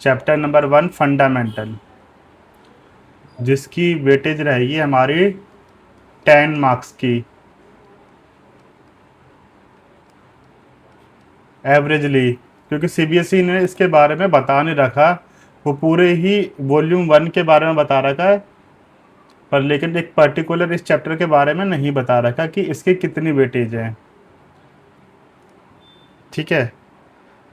Chapter number 1 fundamental, जिसकी weightage रहेगी हमारी 10 मार्क्स की एवरेजली, क्योंकि सीबीएसई ने इसके बारे में बता नहीं रखा। वो पूरे ही वॉल्यूम 1 के बारे में बता रखा है, पर लेकिन एक पर्टिकुलर इस चैप्टर के बारे में नहीं बता रखा कि इसकी कितनी वेटेज है। ठीक है,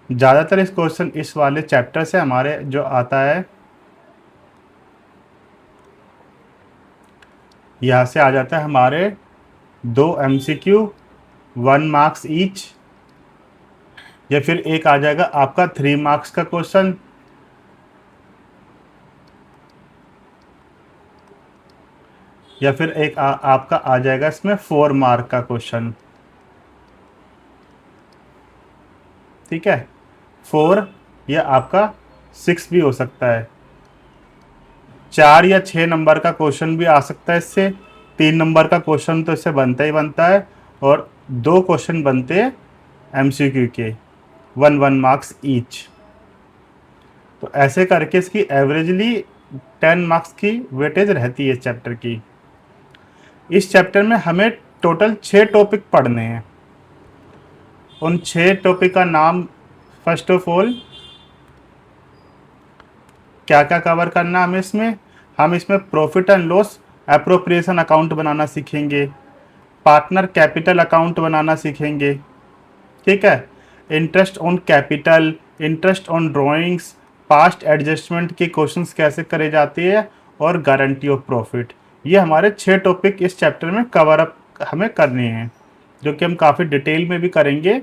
ज़्यादातर इस क्वेश्चन इस वाले चैप्टर से हमारे जो आता है, यहाँ से आ जाता है हमारे 2 एमसीक्यू 1 मार्क्स ईच, या फिर एक आ जाएगा आपका 3 मार्क्स का क्वेश्चन, या फिर एक आपका आ जाएगा इसमें 4 मार्क का क्वेश्चन। ठीक है, 4 या आपका 6 भी हो सकता है। 4 या 6 नंबर का क्वेश्चन भी आ सकता है इससे। 3 नंबर का क्वेश्चन तो इससे बनता ही बनता है, और 2 क्वेश्चन बनते हैं एमसीक्यू के 1 मार्क्स ईच। तो ऐसे करके इसकी एवरेजली 10 मार्क्स की वेटेज रहती है इस चैप्टर की। इस चैप्टर में हमें टोटल 6 टॉपिक पढ़ने हैं। उन 6 टॉपिक का नाम, फर्स्ट ऑफ ऑल क्या क्या कवर करना हमें इसमें, हम इसमें profit and loss appropriation account बनाना सीखेंगे, पार्टनर कैपिटल अकाउंट बनाना सीखेंगे। ठीक है, interest on capital, interest on drawings, past adjustment के क्वेश्चंस कैसे करे जाते हैं, और गारंटी ऑफ प्रॉफिट। ये हमारे 6 टॉपिक इस चैप्टर में कवर अप हमें करने हैं, जो कि हम काफ़ी डिटेल में भी करेंगे।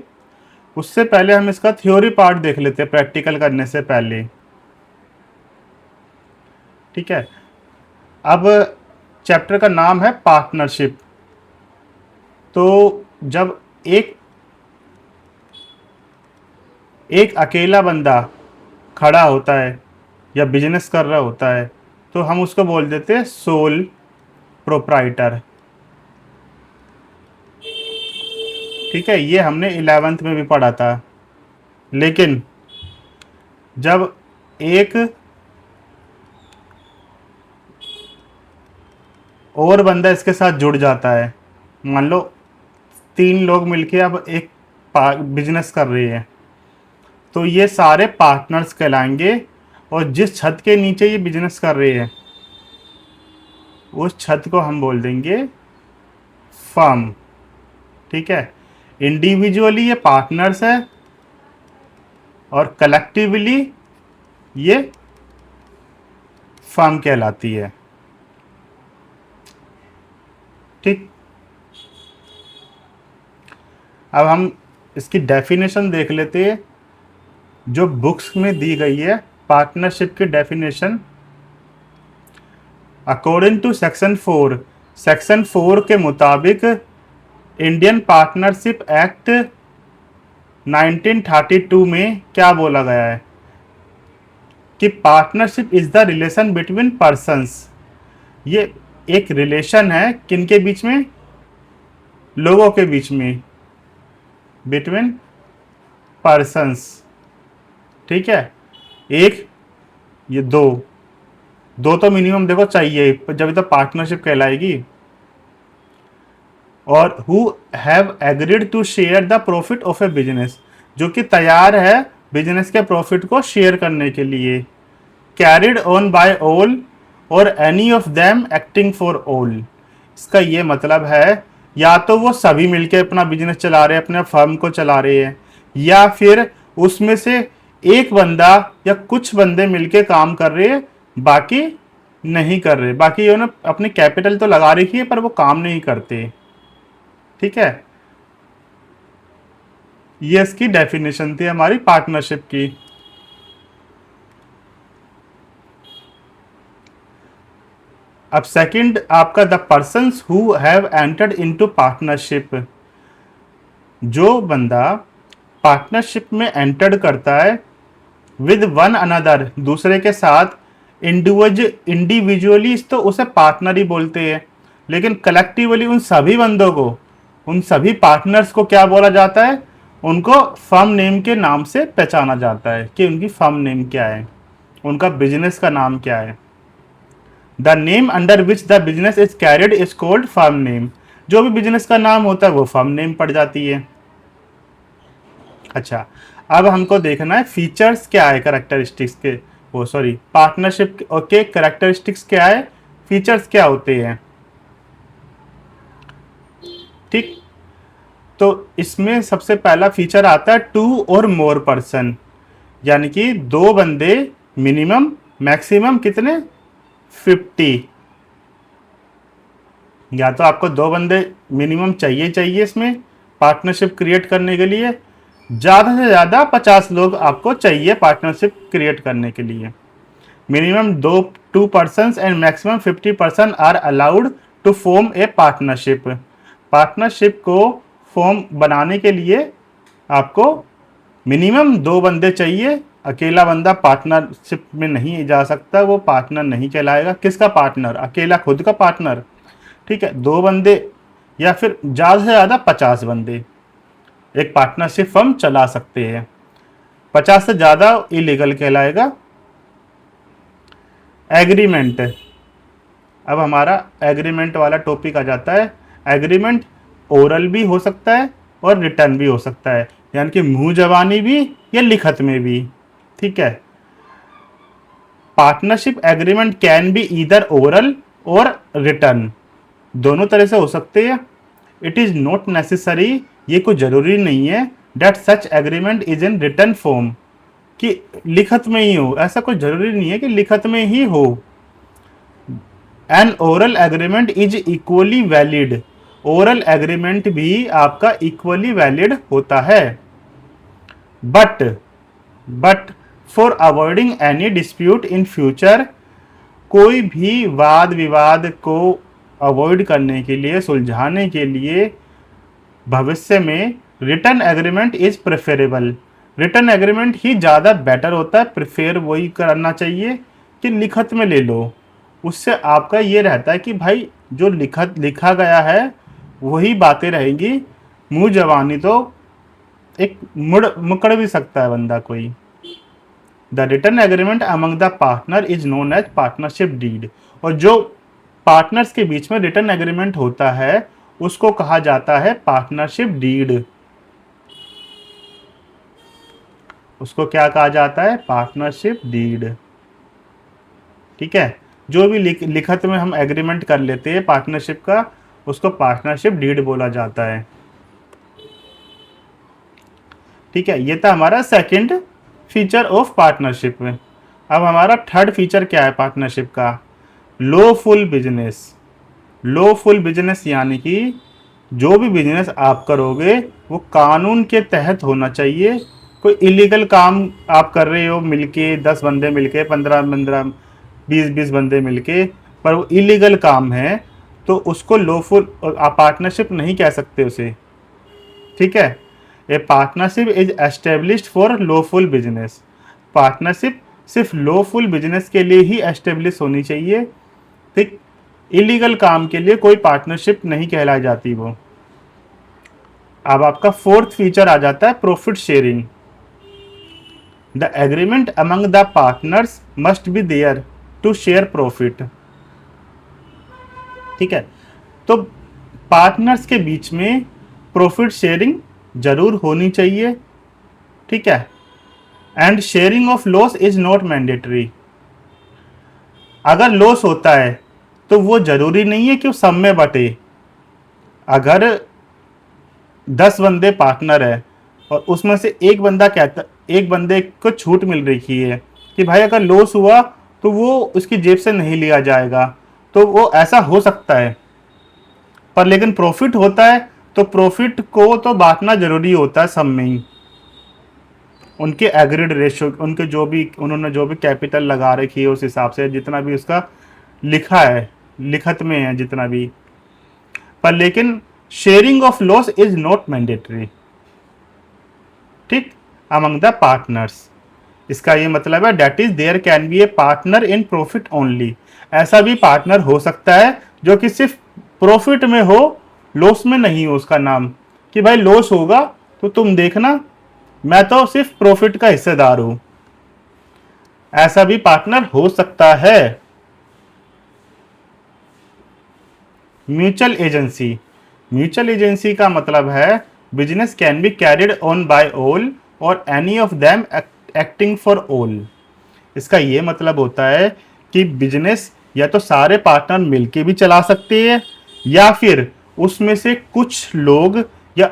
उससे पहले हम इसका थ्योरी पार्ट देख लेते हैं प्रैक्टिकल करने से पहले। ठीक है, अब चैप्टर का नाम है पार्टनरशिप। तो जब एक एक अकेला बंदा खड़ा होता है या बिजनेस कर रहा होता है, तो हम उसको बोल देते हैं सोल प्रोप्राइटर। ठीक है, ये हमने 11th में भी पढ़ा था। लेकिन जब एक और बंदा इसके साथ जुड़ जाता है, मान लो 3 लोग मिलके अब एक बिजनेस कर रहे हैं, तो ये सारे पार्टनर्स कहलाएंगे। और जिस छत के नीचे ये बिजनेस कर रहे हैं, उस छत को हम बोल देंगे फर्म। ठीक है, इंडिविजुअली ये पार्टनर्स है, और कलेक्टिवली ये फर्म कहलाती है। ठीक, अब हम इसकी डेफिनेशन देख लेते हैं, जो बुक्स में दी गई है पार्टनरशिप की डेफिनेशन। अकॉर्डिंग टू सेक्शन 4 के मुताबिक इंडियन पार्टनरशिप एक्ट 1932 में क्या बोला गया है कि partnership is the relation between persons. ये एक रिलेशन है किनके बीच में, लोगों के बीच में, बिटवीन पर्सन्स। ठीक है, एक, ये दो, दो तो मिनिमम देखो चाहिए जब तो पार्टनरशिप कहलाएगी। और who have agreed to share the profit of a business, जो कि तैयार है बिजनेस के प्रॉफिट को शेयर करने के लिए। Carried on by all or any of them acting for all. इसका ये मतलब है, या तो वो सभी मिलके अपना बिजनेस चला रहे हैं, अपने फर्म को चला रहे हैं, या फिर उसमें से एक बंदा या कुछ बंदे मिलके काम कर रहे हैं, बाकी नहीं कर रहे। बाकी ये ना अपनी कैपिटल तो लगा रखी है पर वो काम नहीं करते। ठीक है, ये इसकी डेफिनेशन थी हमारी पार्टनरशिप की। अब सेकंड आपका, the persons who have entered into partnership. जो बंदा पार्टनरशिप में एंटर्ड करता है विद वन अनदर, दूसरे के साथ, इंडिविजुअली तो उसे पार्टनर ही बोलते हैं, लेकिन कलेक्टिवली उन सभी बंदों को, उन सभी पार्टनर्स को क्या बोला जाता है, उनको फर्म नेम के नाम से पहचाना जाता है कि उनकी फर्म नेम क्या है। उनका बिजनेस का नाम क्या है। The name under which the business is carried is called firm name. जो भी बिजनेस का नाम होता है वो फर्म नेम पड़ जाती है। अच्छा, अब हमको देखना है फीचर्स क्या है कैरेक्टरिस्टिक्स के, वो सॉरी पार्टनरशिप के कैरेक्टरिस्टिक्स क्या है, फीचर्स क्या होते हैं। ठीक, तो इसमें सबसे पहला फीचर आता है टू और मोर पर्सन, यानी कि दो बंदे मिनिमम, मैक्सिमम कितने 50, या तो आपको दो बंदे मिनिमम चाहिए चाहिए इसमें पार्टनरशिप क्रिएट करने के लिए, ज़्यादा से ज़्यादा 50 लोग आपको चाहिए पार्टनरशिप क्रिएट करने के लिए। Minimum 2 person and maximum 50 person are allowed to form a partnership. Partnership को फॉर्म बनाने के लिए आपको मिनिमम 2 बंदे चाहिए। अकेला बंदा पार्टनरशिप में नहीं जा सकता, वो पार्टनर नहीं कहलाएगा। किसका पार्टनर, अकेला खुद का पार्टनर। ठीक है, 2 बंदे या फिर ज़्यादा से ज़्यादा 50 बंदे एक पार्टनरशिप फर्म चला सकते हैं। 50 से ज़्यादा इलीगल कहलाएगा। एग्रीमेंट, अब हमारा एग्रीमेंट वाला टॉपिक आ जाता है। एग्रीमेंट ओरल भी हो सकता है और रिटर्न भी हो सकता है, यानी कि मुंह जबानी भी या लिखत में भी। ठीक है, partnership agreement can be either oral और रिटर्न, दोनों तरह से हो सकते हैं। इट इज़ नॉट नेसेसरी, ये कोई ज़रूरी नहीं है that such agreement is in written form, कि लिखत में ही हो, ऐसा कोई ज़रूरी नहीं है कि लिखत में ही हो। N oral agreement is equally valid, oral agreement भी आपका इक्वली वैलिड होता है। But for avoiding any dispute in future, कोई भी वाद विवाद को अवॉइड करने के लिए, सुलझाने के लिए भविष्य में return agreement is preferable. Return agreement ही ज़्यादा बेटर होता है, प्रेफर वही करना चाहिए कि लिखत में ले लो। उससे आपका ये रहता है कि भाई जो लिखा गया है वही बातें रहेंगी, मुंह जबानी तो एक मुकड़ भी सकता है बंदा कोई। The written agreement among the partner is known as partnership deed, और जो पार्टनर्स के बीच में रिटर्न एग्रीमेंट होता है उसको कहा जाता है पार्टनरशिप डीड। उसको क्या कहा जाता है, पार्टनरशिप डीड। ठीक है, जो भी लिखत में हम एग्रीमेंट कर लेते हैं पार्टनरशिप का, उसको पार्टनरशिप डीड बोला जाता है। ठीक है, ये था हमारा सेकंड फीचर ऑफ पार्टनरशिप में। अब हमारा थर्ड फीचर क्या है पार्टनरशिप का, लॉफुल बिजनेस। लॉफुल बिजनेस यानी कि जो भी बिजनेस आप करोगे वो कानून के तहत होना चाहिए। कोई इलीगल काम आप कर रहे हो मिलके, 10 बंदे मिलके, 15 20 बंदे मिलके, पर वो इलीगल काम है तो उसको लॉफुल आप पार्टनरशिप नहीं कह सकते उसे। ठीक है, ए partnership is established for lawful business. Partnership सिर्फ लॉफुल बिजनेस के लिए ही एस्टेब्लिश होनी चाहिए। ठीक, इलीगल काम के लिए कोई पार्टनरशिप नहीं कहलाई जाती वो। अब आपका फोर्थ फीचर आ जाता है profit sharing. The agreement among the partners must be there to share profit. ठीक है, तो पार्टनर्स के बीच में प्रॉफिट शेयरिंग जरूर होनी चाहिए। ठीक है, and sharing of loss is not mandatory. अगर लॉस होता है तो वो जरूरी नहीं है कि वो सब में बटे। अगर 10 बंदे पार्टनर है और उसमें से एक बंदा कहता, एक बंदे को छूट मिल रही है कि भाई अगर लॉस हुआ तो वो उसकी जेब से नहीं लिया जाएगा, तो वो ऐसा हो सकता है। पर लेकिन प्रॉफिट होता है तो प्रॉफिट को तो बांटना जरूरी होता है सब में ही। उनके एग्रीड रेशियो, उनके जो भी उन्होंने जो भी कैपिटल लगा रखी है उस हिसाब से, जितना भी उसका लिखा है, लिखत में है जितना भी। पर लेकिन sharing of loss is not mandatory. ठीक, अमंग द पार्टनर्स, इसका ये मतलब है that is there can be a partner in profit only. ऐसा भी पार्टनर हो सकता है जो कि सिर्फ प्रॉफिट में हो, लॉस में नहीं हो उसका नाम, कि भाई लॉस होगा तो तुम देखना, मैं तो सिर्फ प्रॉफिट का हिस्सेदार हूं। ऐसा भी पार्टनर हो सकता है। म्यूचुअल एजेंसी, म्यूचुअल एजेंसी का मतलब है business can be carried on by all or any of them acting for all. इसका ये मतलब होता है कि बिजनेस या तो सारे पार्टनर मिलके भी चला सकते हैं या फिर उसमें से कुछ लोग या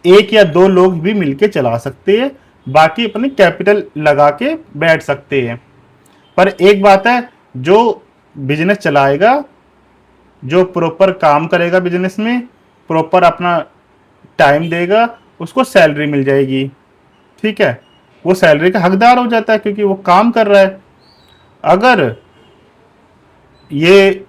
एक या दो लोग भी मिलके चला सकते हैं, बाकी अपने कैपिटल लगा के बैठ सकते हैं। पर एक बात है, जो बिजनेस चलाएगा, जो प्रॉपर काम करेगा बिजनेस में, प्रॉपर अपना टाइम देगा, उसको सैलरी मिल जाएगी। ठीक है, वो सैलरी का हकदार हो जाता है क्योंकि वो काम कर रहा है। अगर ये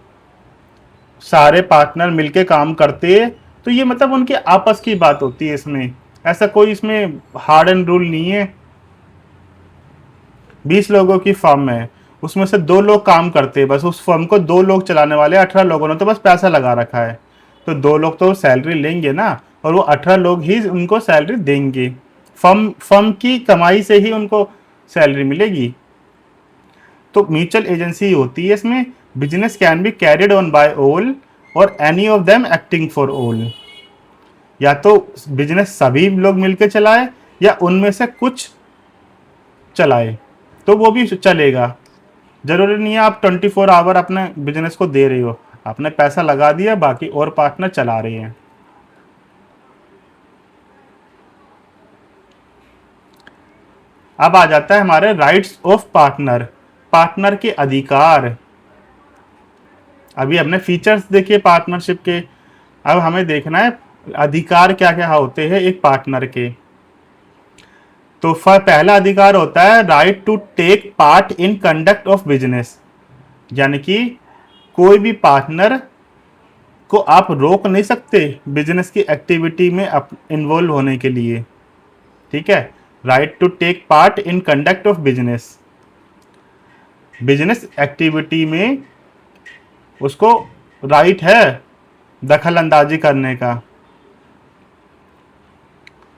सारे पार्टनर मिलके काम करते हैं तो ये मतलब उनके आपस की बात होती है, इसमें ऐसा कोई इसमें हार्ड एंड रूल नहीं है। 20 लोगों की फर्म है, उसमें से 2 लोग काम करते हैं, बस उस फर्म को 2 लोग चलाने वाले, 18 लोगों ने तो बस पैसा लगा रखा है, तो 2 लोग तो सैलरी लेंगे ना, और वो 18 लोग ही उनको सैलरी देंगे। फर्म की कमाई से ही उनको सैलरी मिलेगी। तो म्यूचुअल एजेंसी होती है इसमें, business can be carried on by all or any of them acting for all. या तो बिजनेस सभी लोग मिलकर चलाए या उनमें से कुछ चलाए, तो वो भी चलेगा। जरूरी नहीं है आप 24 आवर अपने बिजनेस को दे रही हो, आपने पैसा लगा दिया, बाकी और पार्टनर चला रहे हैं। अब आ जाता है हमारे राइट्स ऑफ पार्टनर, पार्टनर के अधिकार। अभी हमने फीचर्स देखिए पार्टनरशिप के, अब हमें देखना है अधिकार क्या क्या होते हैं एक पार्टनर के। तो पहला अधिकार होता है right to take part in conduct of business, यानी कि कोई भी पार्टनर को आप रोक नहीं सकते बिजनेस की एक्टिविटी में इन्वॉल्व होने के लिए। ठीक है, right to take part in conduct of business, business activity में उसको राइट है दखल अंदाजी करने का।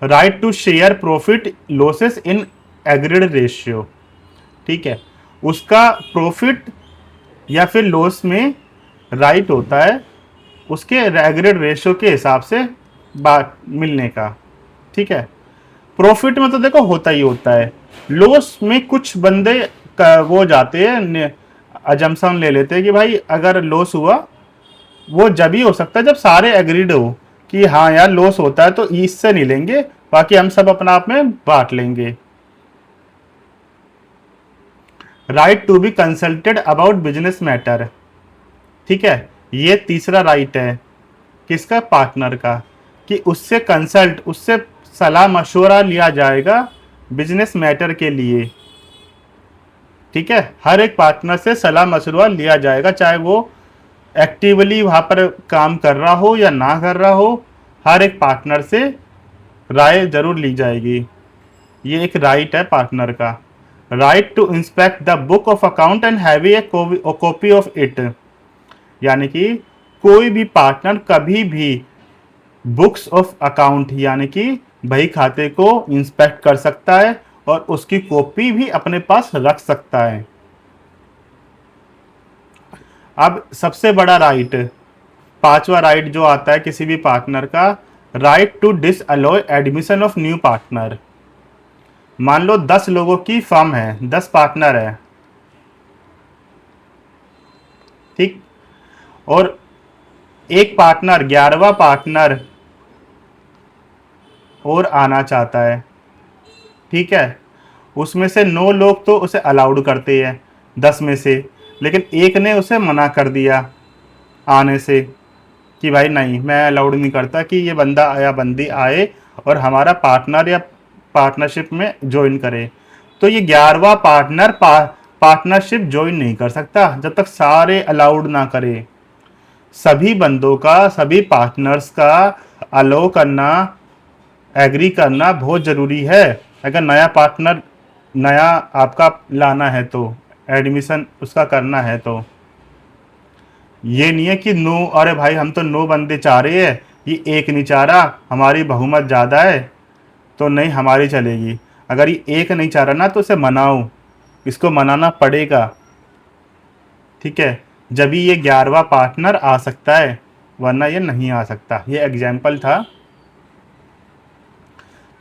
Right to share profit losses in agreed ratio, ठीक है, उसका प्रॉफिट या फिर लॉस में राइट होता है उसके एग्रीड रेशियो के हिसाब से बात मिलने का। ठीक है, प्रॉफिट में तो देखो होता ही होता है, लॉस में कुछ बंदे वो जाते हैं अजम्पशन ले लेते हैं कि भाई अगर लॉस हुआ वो जब ही हो सकता है जब सारे एग्रीड हो कि हाँ यार लॉस होता है तो इससे नहीं लेंगे, बाकी हम सब अपना आप में बांट लेंगे। Right to be consulted about business matter, ठीक है, ये तीसरा राइट है किसका, पार्टनर का, कि उससे कंसल्ट, उससे सलाह मशवरा लिया जाएगा बिजनेस मैटर के लिए। ठीक है, हर एक पार्टनर से सलाह मशवरा लिया जाएगा, चाहे वो एक्टिवली वहां पर काम कर रहा हो या ना कर रहा हो, हर एक पार्टनर से राय जरूर ली जाएगी। ये एक राइट है पार्टनर का। Right to inspect the book of account and have a copy of it, यानी कि कोई भी पार्टनर कभी भी बुक्स ऑफ अकाउंट यानी कि बही खाते को इंस्पेक्ट कर सकता है और उसकी कॉपी भी अपने पास रख सकता है। अब सबसे बड़ा राइट, पांचवा राइट जो आता है किसी भी पार्टनर का, right to disallow admission of new partner. मान लो 10 लोगों की फर्म है, 10 पार्टनर है, ठीक, और एक पार्टनर 11वां पार्टनर और आना चाहता है। ठीक है, उसमें से 9 लोग तो उसे अलाउड करते हैं 10 में से, लेकिन एक ने उसे मना कर दिया आने से कि भाई नहीं, मैं अलाउड नहीं करता कि ये बंदा या बंदी आए और हमारा पार्टनर या पार्टनरशिप में ज्वाइन करे। तो ये 11वां पार्टनर पार्टनरशिप ज्वाइन नहीं कर सकता जब तक सारे अलाउड ना करे। सभी बंदों का, सभी पार्टनर्स का अलाउ करना, एग्री करना बहुत ज़रूरी है। अगर नया पार्टनर नया आपका लाना है तो, एडमिशन उसका करना है तो, ये नहीं है कि नो, अरे भाई हम तो 9 बंदे चाह रहे हैं, ये एक नहीं चाह रहा, हमारी बहुमत ज़्यादा है तो नहीं हमारी चलेगी। अगर ये एक नहीं चाह रहा ना तो उसे मनाओ इसको मनाना पड़ेगा, ठीक है, जब ये 11वां पार्टनर आ सकता है, वरना ये नहीं आ सकता। ये एग्जाम्पल था।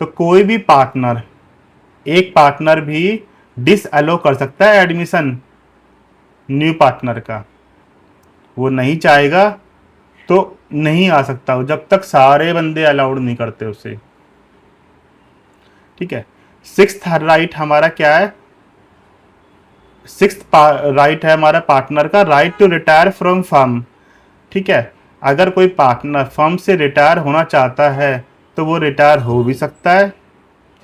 तो कोई भी पार्टनर, एक पार्टनर भी डिसअलो कर सकता है एडमिशन न्यू पार्टनर का। वो नहीं चाहेगा तो नहीं आ सकता वो, जब तक सारे बंदे अलाउड नहीं करते उसे, ठीक है। सिक्स्थ राइट हमारा क्या है? सिक्स्थ राइट है हमारा पार्टनर का right to retire from firm, ठीक है। अगर कोई पार्टनर फर्म से रिटायर होना चाहता है तो वो रिटायर हो भी सकता है,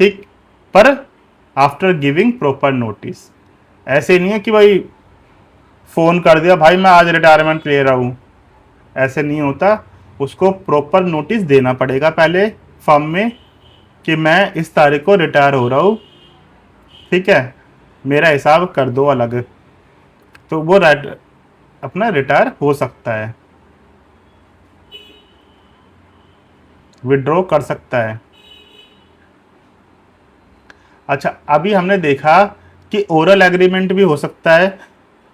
ठीक, पर आफ्टर गिविंग प्रॉपर नोटिस। ऐसे नहीं है कि भाई फोन कर दिया भाई मैं आज रिटायरमेंट ले रहा हूं, ऐसे नहीं होता। उसको प्रॉपर नोटिस देना पड़ेगा पहले फर्म में कि मैं इस तारीख को रिटायर हो रहा हूँ, ठीक है, मेरा हिसाब कर दो अलग, तो वो अपना रिटायर हो सकता है, विड्रॉ कर सकता है। अच्छा, अभी हमने देखा कि ओरल एग्रीमेंट भी हो सकता है।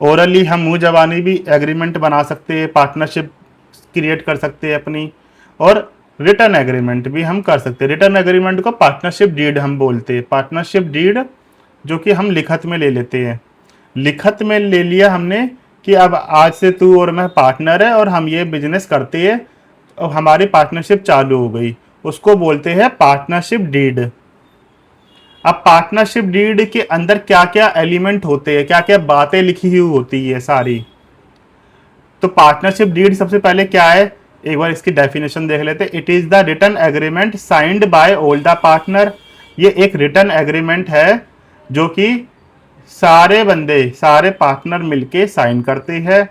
ओरली हम मुंह जबानी भी एग्रीमेंट बना सकते हैं, पार्टनरशिप क्रिएट कर सकते हैं अपनी, और रिटर्न एग्रीमेंट भी हम कर सकते हैं। रिटर्न एग्रीमेंट को पार्टनरशिप डीड हम बोलते हैं। पार्टनरशिप डीड जो कि हम लिखत में ले लेते हैं। लिखत में ले लिया हमने कि अब आज से तू और मैं पार्टनर है और हम ये बिजनेस करते हैं और हमारी पार्टनरशिप चालू हो गई, उसको बोलते हैं पार्टनरशिप डीड। अब पार्टनरशिप डीड के अंदर क्या क्या एलिमेंट होते हैं, क्या क्या बातें लिखी हुई होती है सारी। तो पार्टनरशिप डीड सबसे पहले क्या है, एक बार इसकी डेफिनेशन देख लेते हैं। It is the written agreement signed by all the partner. ये एक रिटर्न एग्रीमेंट है जो कि सारे बंदे, सारे पार्टनर मिलके साइन करते हैं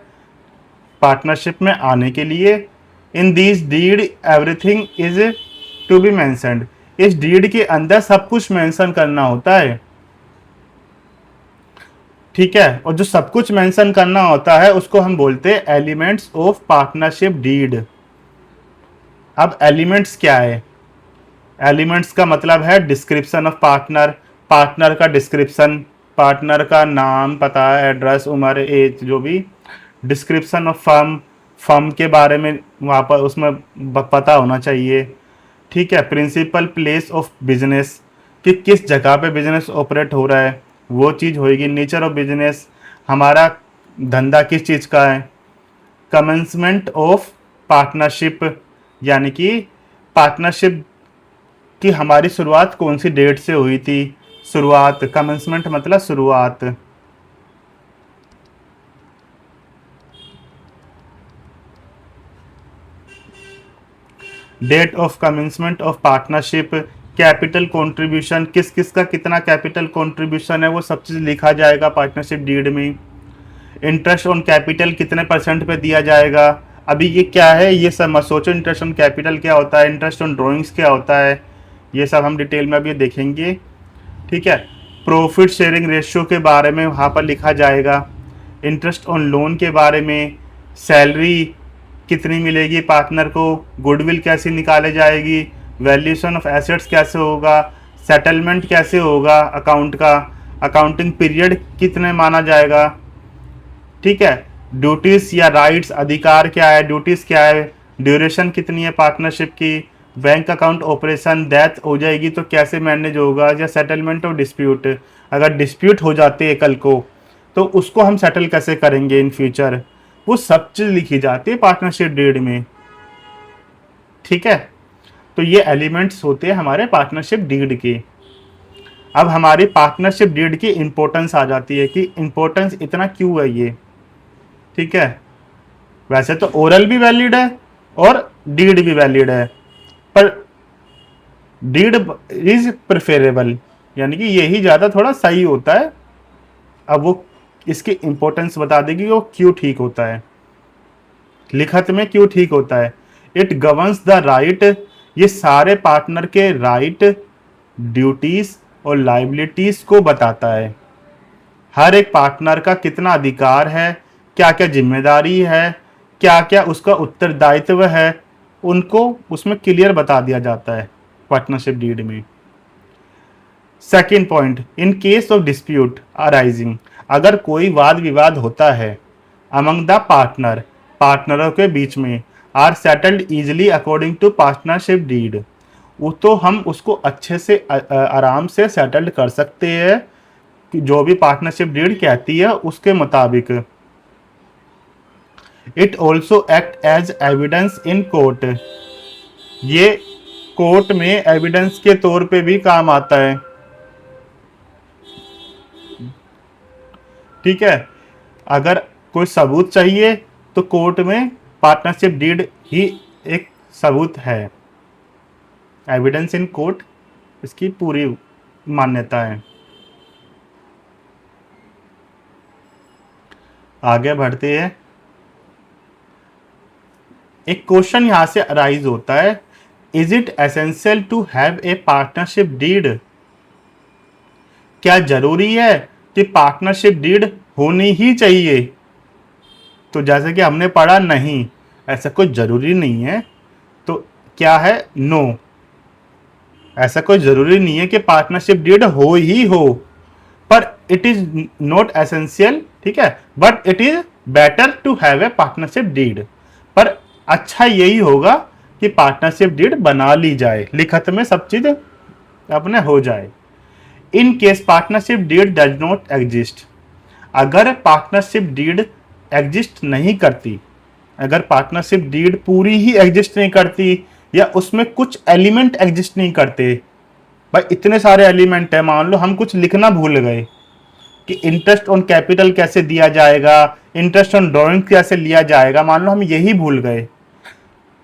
पार्टनरशिप में आने के लिए। In this deed everything is to be mentioned. इस डीड के अंदर सब कुछ मेंशन करना होता है, ठीक है। और जो सब कुछ मेंशन करना होता है उसको हम बोलते हैं एलिमेंट्स ऑफ पार्टनरशिप डीड। अब एलिमेंट्स क्या है? एलिमेंट्स का मतलब है डिस्क्रिप्शन ऑफ पार्टनर, पार्टनर का डिस्क्रिप्शन, पार्टनर का नाम, पता, एड्रेस, उम्र, एज, जो भी। डिस्क्रिप्शन ऑफ फर्म, फर्म के बारे में वहाँ पर उसमें पता होना चाहिए, ठीक है। प्रिंसिपल प्लेस ऑफ बिजनेस, कि किस जगह पे बिजनेस ऑपरेट हो रहा है, वो चीज़ होएगी। नेचर ऑफ बिजनेस, हमारा धंधा किस चीज़ का है। कमेंसमेंट ऑफ पार्टनरशिप, यानी कि पार्टनरशिप की हमारी शुरुआत कौन सी डेट से हुई थी। शुरुआत, कमेंसमेंट मतलब शुरुआत। Date of commencement of partnership. Capital contribution, किस किस का कितना कैपिटल कंट्रीब्यूशन है, वो सब चीज़ लिखा जाएगा पार्टनरशिप डीड में। इंटरेस्ट ऑन कैपिटल कितने परसेंट पे दिया जाएगा। अभी ये क्या है, ये सब मत सोचो इंटरेस्ट ऑन कैपिटल क्या होता है, इंटरेस्ट ऑन ड्रॉइंग्स क्या होता है, ये सब हम डिटेल में अभी देखेंगे, ठीक है। प्रॉफिट शेयरिंग रेशियो के बारे में वहाँ पर लिखा जाएगा। इंटरेस्ट ऑन लोन के बारे में, सैलरी कितनी मिलेगी पार्टनर को, गुडविल कैसे निकाले जाएगी, वैल्यूएशन ऑफ एसेट्स कैसे होगा, सेटलमेंट कैसे होगा अकाउंट का, अकाउंटिंग पीरियड कितने माना जाएगा, ठीक है। ड्यूटीज या राइट्स, अधिकार क्या है, ड्यूटीज क्या है, ड्यूरेशन कितनी है पार्टनरशिप की, बैंक अकाउंट ऑपरेशन, डेथ हो जाएगी तो कैसे मैनेज होगा, या सेटलमेंट ऑफ डिस्प्यूट, अगर डिस्प्यूट हो जाते हैं कल को तो उसको हम सेटल कैसे करेंगे इन फ्यूचर, वो सब चीज़ लिखी जाती है पार्टनरशिप डीड में, ठीक है। तो ये एलिमेंट्स होते हैं हमारे पार्टनरशिप डीड के। अब हमारी पार्टनरशिप डीड की इंपॉर्टेंस आ जाती है कि इंपॉर्टेंस इतना क्यों है ये, ठीक है। वैसे तो ओरल भी वैलिड है और डीड भी वैलिड है, पर डीड इज प्रेफरेबल, यानी कि यही ज़्यादा थोड़ा सही होता है। अब वो इसकी इंपॉर्टेंस बता देगी वो क्यों ठीक होता है, लिखत में क्यों ठीक होता है। इट गवर्न्स द राइट, ये सारे पार्टनर के राइट, ड्यूटीज और लाइबिलिटीज को बताता है। हर एक पार्टनर का कितना अधिकार है, क्या क्या जिम्मेदारी है, क्या क्या उसका उत्तरदायित्व है, उनको उसमें क्लियर बता दिया जाता है पार्टनरशिप डीड में। Second point, in case of dispute arising, अगर कोई वाद विवाद होता है अमंग द पार्टनर, पार्टनरों के बीच में, are settled easily according to partnership deed, वो तो हम उसको अच्छे से आराम से सेटल्ड कर सकते हैं कि जो भी पार्टनरशिप डीड कहती है उसके मुताबिक। It also act as evidence in court, ये कोर्ट में एविडेंस के तौर पे भी काम आता है। ठीक है, अगर कोई सबूत चाहिए तो कोर्ट में पार्टनरशिप डीड ही एक सबूत है। एविडेंस इन कोर्ट इसकी पूरी मान्यता है। आगे बढ़ते हैं। एक क्वेश्चन यहां से अराइज होता है, is it essential to have a partnership deed, क्या जरूरी है कि पार्टनरशिप डीड होनी ही चाहिए? तो जैसे कि हमने पढ़ा, नहीं, ऐसा कोई जरूरी नहीं है। तो क्या है? नो, ऐसा कोई जरूरी नहीं है कि पार्टनरशिप डीड हो ही हो, पर इट इज नॉट एसेंशियल, ठीक है, but it is better to have a partnership deed. पर अच्छा यही होगा कि पार्टनरशिप डीड बना ली जाए, लिखत में सब चीज अपने हो जाए। In case partnership deed does not exist, अगर पार्टनरशिप डीड एग्जिस्ट नहीं करती, अगर पार्टनरशिप डीड पूरी ही एग्जिस्ट नहीं करती या उसमें कुछ एलिमेंट एग्जिस्ट नहीं करते, भाई इतने सारे एलिमेंट है, मान लो हम कुछ लिखना भूल गए कि इंटरेस्ट ऑन कैपिटल कैसे दिया जाएगा, इंटरेस्ट ऑन ड्रॉइंग कैसे लिया जाएगा, मान लो हम यही भूल गए,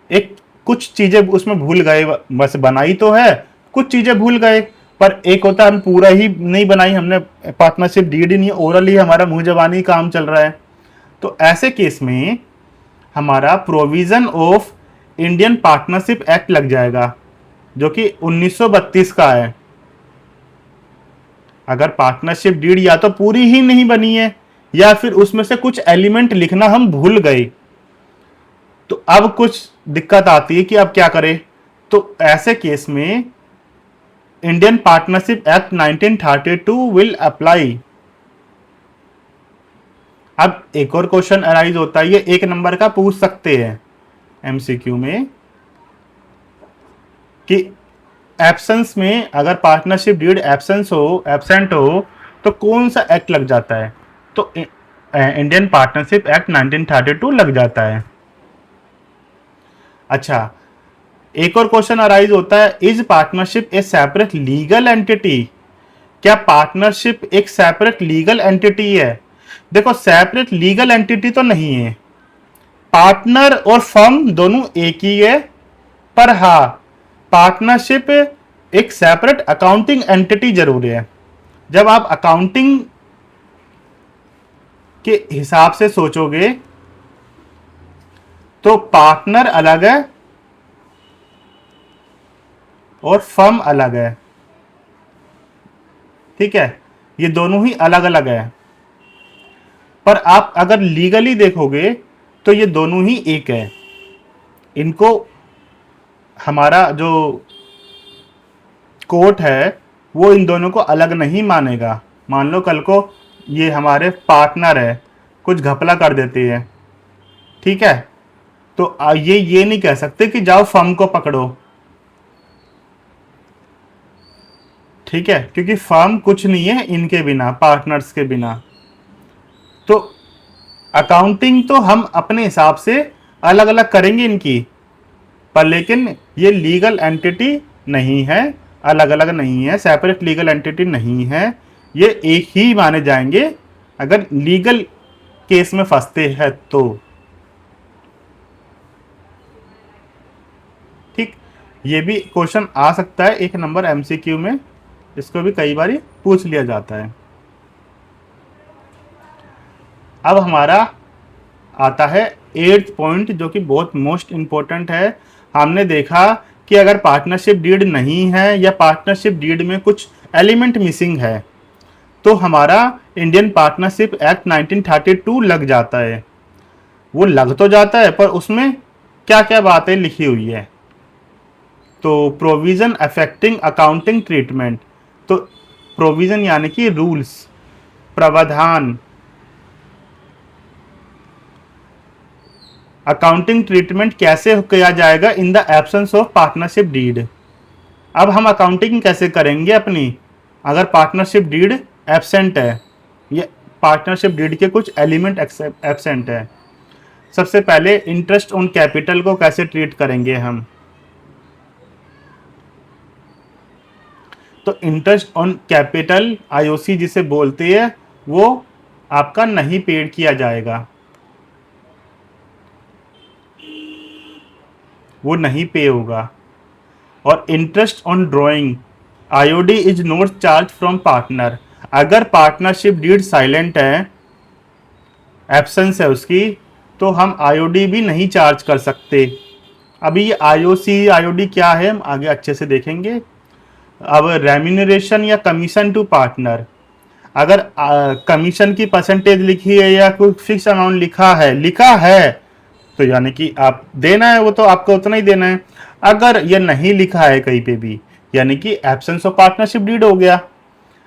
एक कुछ चीजें उसमें भूल गए, बस बनाई तो है, कुछ चीजें भूल गए, पर एक होता है हम पूरा ही नहीं बनाई, हमने पार्टनरशिप डीड ही नहीं, ओरली हमारा मुंह जबानी काम चल रहा है। तो ऐसे केस में हमारा provision of Indian partnership act लग जाएगा, जो कि 1932 का है। अगर पार्टनरशिप डीड या तो पूरी ही नहीं बनी है या फिर उसमें से कुछ एलिमेंट लिखना हम भूल गए, तो अब कुछ दिक्कत आती है कि अब क्या करें। तो ऐसे केस में Indian partnership act 1932 will apply. अब एक और क्वेश्चन अराइज होता है, ये 1 नंबर का पूछ सकते हैं एमसीक्यू में, कि एब्सेंस में, अगर पार्टनरशिप डीड एब्सेंट हो तो कौन सा एक्ट लग जाता है? तो इंडियन पार्टनरशिप एक्ट 1932 लग जाता है। अच्छा, एक और क्वेश्चन अराइज होता है, is partnership A separate legal entity, क्या पार्टनरशिप एक सेपरेट लीगल एंटिटी है? देखो, सेपरेट लीगल एंटिटी तो नहीं है, पार्टनर और फर्म दोनों एक ही है, पर हाँ पार्टनरशिप एक सेपरेट अकाउंटिंग एंटिटी जरूर है। जब आप अकाउंटिंग के हिसाब से सोचोगे तो पार्टनर अलग है और फर्म अलग है, ठीक है, ये दोनों ही अलग अलग है। पर आप अगर लीगली देखोगे तो ये दोनों ही एक है, इनको हमारा जो कोर्ट है वो इन दोनों को अलग नहीं मानेगा। मान लो कल को ये हमारे पार्टनर है, कुछ घपला कर देते हैं, ठीक है, तो ये नहीं कह सकते कि जाओ फर्म को पकड़ो, ठीक है, क्योंकि फर्म कुछ नहीं है इनके बिना, पार्टनर्स के बिना। तो अकाउंटिंग तो हम अपने हिसाब से अलग अलग करेंगे इनकी, पर लेकिन ये लीगल एंटिटी नहीं है, अलग अलग नहीं है, सेपरेट लीगल एंटिटी नहीं है, ये एक ही माने जाएंगे अगर लीगल केस में फंसते हैं तो। ठीक, ये भी क्वेश्चन आ सकता है 1 नंबर एमसीक्यू में, इसको भी कई बार पूछ लिया जाता है। अब हमारा आता है 8th पॉइंट, जो कि बहुत मोस्ट इंपॉर्टेंट है। हमने देखा कि अगर पार्टनरशिप डीड नहीं है या पार्टनरशिप डीड में कुछ एलिमेंट मिसिंग है तो हमारा इंडियन पार्टनरशिप एक्ट 1932 लग जाता है। वो लग तो जाता है, पर उसमें क्या क्या बातें लिखी हुई है। तो प्रोविजन अफेक्टिंग अकाउंटिंग ट्रीटमेंट, तो प्रोविजन यानी कि रूल्स, प्रावधान। अकाउंटिंग ट्रीटमेंट कैसे किया जाएगा in the absence of partnership deed. अब हम अकाउंटिंग कैसे करेंगे अपनी, अगर पार्टनरशिप डीड एब्सेंट है, ये पार्टनरशिप डीड के कुछ एलिमेंट एब्सेंट है। सबसे पहले इंटरेस्ट ऑन कैपिटल को कैसे ट्रीट करेंगे हम, तो इंटरेस्ट ऑन कैपिटल आईओसी जिसे बोलते हैं वो आपका नहीं पेड किया जाएगा, वो नहीं पे होगा। और interest on drawing IOD is not charge from partner. अगर पार्टनरशिप डीड साइलेंट है, एब्सेंस है उसकी, तो हम आईओडी भी नहीं चार्ज कर सकते। अभी आईओसी आईओडी क्या है हम आगे अच्छे से देखेंगे। अब रेम्यूनरेशन या कमीशन टू पार्टनर, अगर कमीशन की परसेंटेज लिखी है या कोई फिक्स अमाउंट लिखा है तो यानी कि आप देना है, वो तो आपको उतना ही देना है। अगर ये नहीं लिखा है कहीं पे भी, यानी कि एब्सेंस ऑफ पार्टनरशिप डीड हो गया।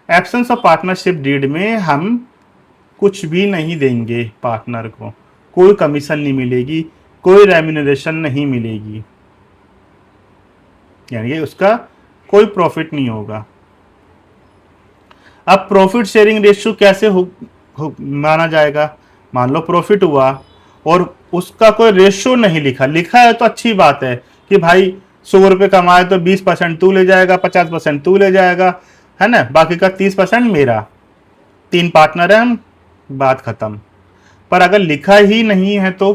एब्सेंस ऑफ पार्टनरशिप डीड में हम कुछ भी नहीं देंगे पार्टनर को, कोई कमीशन नहीं मिलेगी, कोई रेम्यूनरेशन नहीं मिलेगी, यानी कि उसका कोई प्रॉफिट नहीं होगा। अब प्रॉफिट शेयरिंग रेशियो कैसे माना जाएगा। मान लो प्रॉफिट हुआ और उसका कोई रेशियो नहीं लिखा है तो अच्छी बात है कि भाई 100 रुपये कमाए तो 20% तू ले जाएगा, 50% तू ले जाएगा, है ना, बाकी का 30% मेरा। 3 पार्टनर है हम, बात खत्म। पर अगर लिखा ही नहीं है तो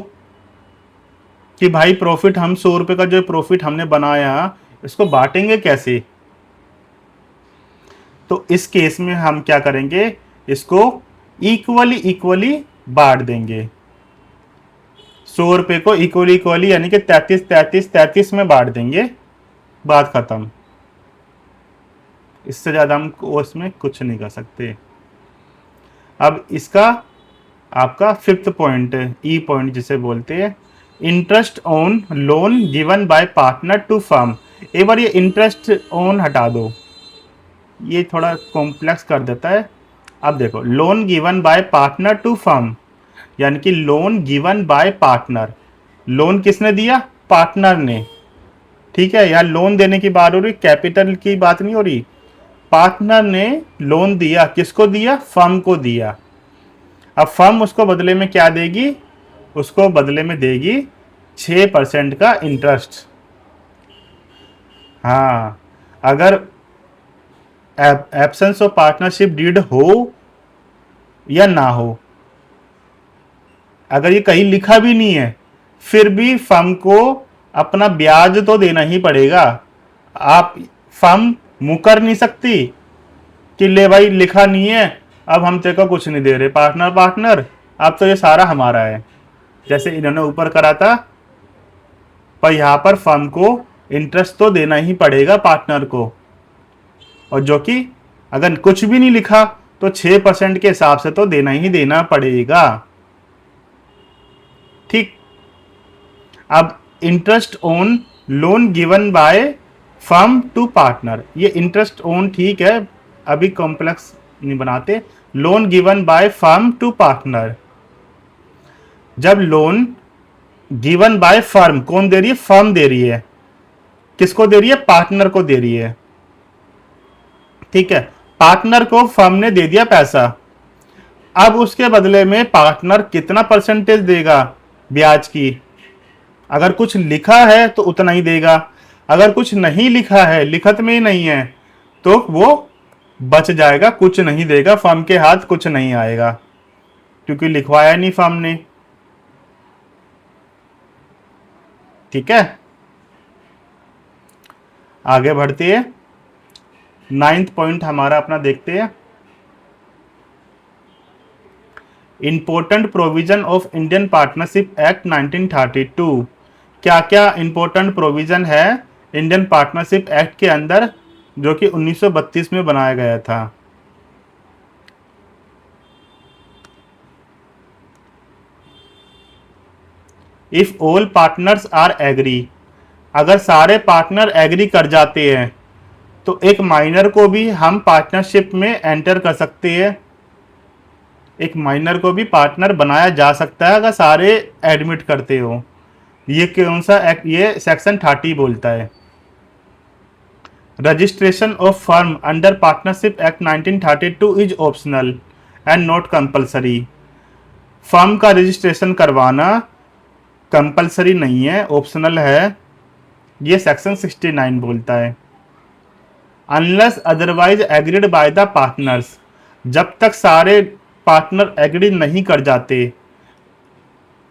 कि भाई प्रॉफिट हम 100 रुपये का जो प्रॉफिट हमने बनाया इसको बांटेंगे कैसे, तो इस केस में हम क्या करेंगे, इसको इक्वली बांट देंगे। 100 रुपये को इक्वली यानी कि 33 में बांट देंगे, बात खत्म। इससे ज्यादा हम उसमें कुछ नहीं कर सकते। अब इसका आपका 5th पॉइंट है, ई पॉइंट जिसे बोलते हैं, interest on loan given by partner to firm. एक बार ये इंटरेस्ट ऑन हटा दो, ये थोड़ा कॉम्प्लेक्स कर देता है। अब देखो, loan given by partner to firm, यानी कि loan given by partner, loan किसने दिया, पार्टनर ने, ठीक है। यार लोन देने की बात हो रही, कैपिटल की बात नहीं हो रही। पार्टनर ने लोन दिया, किसको दिया, फर्म को दिया। अब फर्म उसको बदले में क्या देगी, उसको बदले में देगी 6% का इंटरेस्ट। हाँ, अगर एब्सेंस ऑफ पार्टनरशिप डीड हो या ना हो, अगर ये कहीं लिखा भी नहीं है फिर भी फर्म को अपना ब्याज तो देना ही पड़ेगा। आप फर्म मुकर नहीं सकती कि ले भाई लिखा नहीं है अब हम तेरे को कुछ नहीं दे रहे, पार्टनर अब तो ये सारा हमारा है, जैसे इन्होंने ऊपर करा था। पर यहां पर फर्म को इंटरेस्ट तो देना ही पड़ेगा पार्टनर को, और जो कि अगर कुछ भी नहीं लिखा तो 6% के हिसाब से तो देना ही देना पड़ेगा, ठीक। अब interest on loan given by firm to partner, ये इंटरेस्ट ऑन ठीक है, अभी कॉम्प्लेक्स नहीं बनाते। Loan given by firm to partner, जब लोन गिवन बाय फर्म, कौन दे रही है, फर्म दे रही है, किसको दे रही है, पार्टनर को दे रही है, ठीक है। पार्टनर को फर्म ने दे दिया पैसा, अब उसके बदले में पार्टनर कितना परसेंटेज देगा ब्याज की। अगर कुछ लिखा है तो उतना ही देगा, अगर कुछ नहीं लिखा है, लिखत में ही नहीं है, तो वो बच जाएगा, कुछ नहीं देगा, फर्म के हाथ कुछ नहीं आएगा क्योंकि लिखवाया नहीं फर्म ने, ठीक है। आगे बढ़ते हैं, 9th पॉइंट हमारा अपना देखते हैं, important provision of Indian partnership act 1932। क्या क्या इंपॉर्टेंट प्रोविजन है इंडियन पार्टनरशिप एक्ट के अंदर जो कि 1932 में बनाया गया था। If all partners are agree, अगर सारे पार्टनर एग्री कर जाते हैं तो एक माइनर को भी हम पार्टनरशिप में एंटर कर सकते हैं, एक माइनर को भी पार्टनर बनाया जा सकता है अगर सारे एडमिट करते हो। ये कौन सा एक्ट, ये सेक्शन 30 बोलता है। Registration of firm under partnership act 1932 is optional and not compulsory. Firm का रजिस्ट्रेशन करवाना कंपलसरी नहीं है, ऑप्शनल है, ये सेक्शन 69 बोलता है। Unless otherwise agreed by the partners, जब तक सारे पार्टनर एग्री नहीं कर जाते,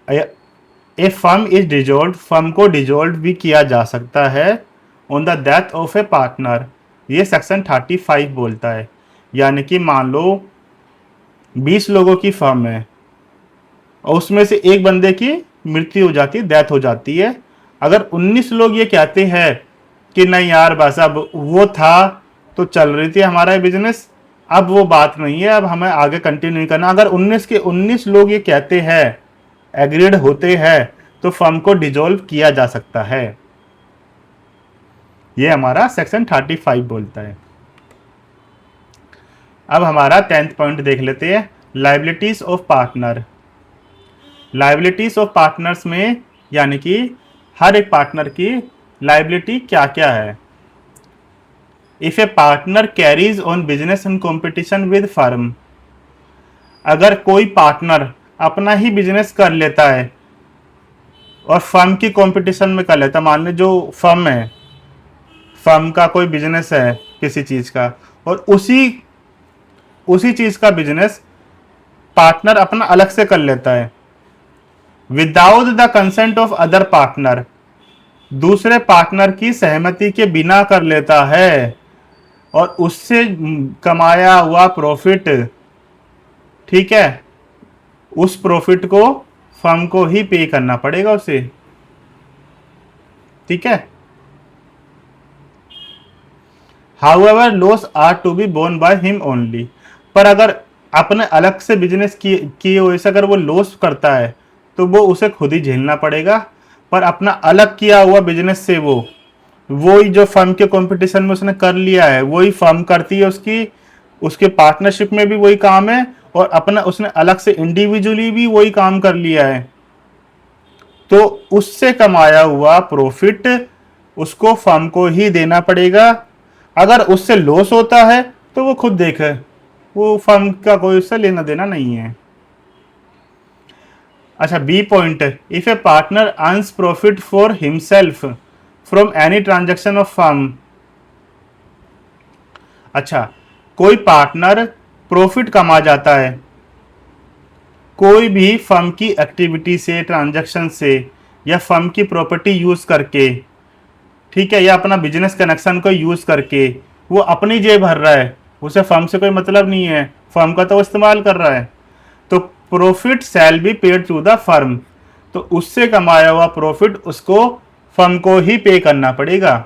ए फर्म इज डिजोल्व, फर्म को डिजोल्व भी किया जा सकता है on the death of A partner, ये सेक्शन 35 बोलता है। यानी कि मान लो 20 लोगों की फर्म है और उसमें से एक बंदे की मृत्यु हो जाती है, डेथ हो जाती है। अगर 19 लोग ये कहते हैं कि नहीं यार बस अब वो था तो चल रही थी हमारा बिजनेस, अब वो बात नहीं है, अब हमें आगे कंटिन्यू नहीं करना, अगर 19 के 19 लोग ये कहते हैं, एग्रीड होते हैं, तो फर्म को डिजोल्व किया जा सकता है। ये हमारा सेक्शन 35 बोलता है। अब हमारा 10th पॉइंट देख लेते हैं, liabilities of partner. Liabilities of partners में यानी कि हर एक पार्टनर की लाइबिलिटी क्या क्या है। If a partner carries on business in competition with firm, अगर कोई पार्टनर अपना ही बिजनेस कर लेता है और फर्म की कंपटीशन में कर लेता, मान लो जो फर्म है, फर्म का कोई बिजनेस है किसी चीज का और उसी चीज का बिजनेस पार्टनर अपना अलग से कर लेता है, without the consent of other partner, दूसरे पार्टनर की सहमति के बिना कर लेता है और उससे कमाया हुआ प्रॉफिट, ठीक है, उस प्रॉफिट को फर्म को ही पे करना पड़ेगा उसे, ठीक है। However loss are to be borne by him only, पर अगर अपने अलग से बिजनेस किए हुए से अगर वो लॉस करता है तो वो उसे खुद ही झेलना पड़ेगा, पर अपना अलग किया हुआ बिजनेस से वही जो फर्म के कंपटीशन में उसने कर लिया है वही फर्म करती है, उसके पार्टनरशिप में भी वही काम है और अपना उसने अलग से इंडिविजुअली भी वही काम कर लिया है, तो उससे कमाया हुआ प्रॉफिट उसको फर्म को ही देना पड़ेगा। अगर उससे लॉस होता है तो वो खुद देखे, वो फर्म का कोई उससे लेना देना नहीं है। अच्छा, B point, if a partner earns profit for himself from any transaction of firm. अच्छा, कोई पार्टनर प्रॉफिट कमा जाता है कोई भी फर्म की एक्टिविटी से, ट्रांजैक्शन से, या फर्म की प्रॉपर्टी यूज करके, ठीक है, या अपना बिजनेस कनेक्शन को यूज करके, वो अपनी जेब भर रहा है, उसे फर्म से कोई मतलब नहीं है, फर्म का तो वो इस्तेमाल कर रहा है, तो profit shall be paid to the firm, तो उससे कमाया हुआ प्रॉफिट उसको फर्म को ही पे करना पड़ेगा।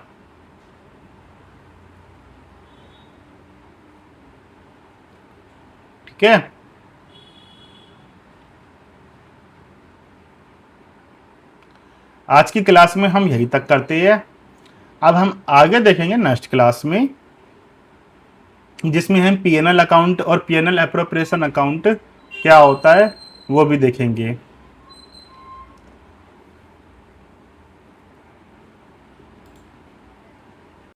ठीक है, आज की क्लास में हम यही तक करते हैं। अब हम आगे देखेंगे नेक्स्ट क्लास में, जिसमें हम पीएनएल अकाउंट और पीएनएल एप्रोप्रिएशन अकाउंट क्या होता है वो भी देखेंगे।